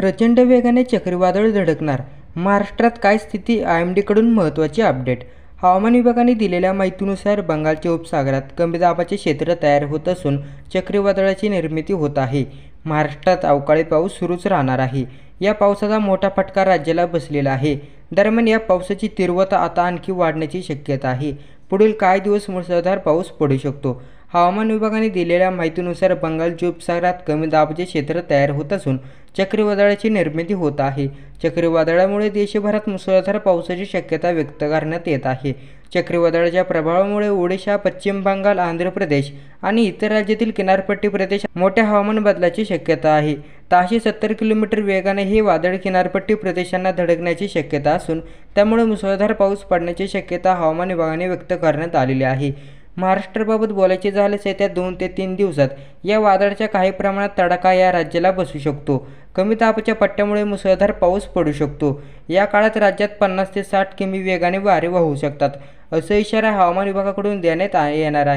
प्रचंड वेगाने चक्रीवादळ धडकणार. महाराष्ट्रात काय स्थिती? IMDकडून महत्त्वाची अपडेट. हवामान विभागाने दिलेल्या माहितीनुसार बंगालच्या उपसागरात कमी दाबाचे क्षेत्र तयार होत असून चक्रीवादळाची निर्मिती होत आहे. महाराष्ट्रात अवकाळी पाऊस सुरूच राहणार आहे. या पावसाचा मोठा फटका राज्याला बसलेला आहे. दरम्यान या पावसाची तीव्रता आता आणखी वाढण्याची शक्यता आहे. पुढील काही दिवस मुसळधार पाऊस पडू शकतो. हवामान विभागाने दिलेल्या माहितीनुसार बंगालच्या उपसागरात कमी दाबाचे क्षेत्र तयार होत असून चक्रीवादळाची निर्मिती होत आहे. चक्रीवादळामुळे देशभरात मुसळधार पावसाची शक्यता व्यक्त करण्यात येत आहे. चक्रीवादळाच्या प्रभावामुळे ओडिशा, पश्चिम बंगाल, आंध्र प्रदेश आणि इतर राज्यातील किनारपट्टी प्रदेशात मोठ्या हवामान बदलाची शक्यता आहे. 670 किलोमीटर वेगाने हे वादळ किनारपट्टी प्रदेशांना धडकण्याची शक्यता असून त्यामुळे मुसळधार पाऊस पडण्याची शक्यता हवामान विभागाने व्यक्त करण्यात आलेली आहे. महाराष्ट्राबाबत बोलायचे झाल्यास येत्या 2 ते 3 दिवसात या वादळाचा काही प्रमाणात तडाखा या राज्याला बसू शकतो. कमी दाबाच्या पट्ट्यामुळे मुसळधार पाऊस पडू शकतो. या काळात राज्यात 50 ते 60 किमी वेगाने वारे वाहू शकतात, असा इशारा हवामान विभागाकडून देण्यात येणार आहे.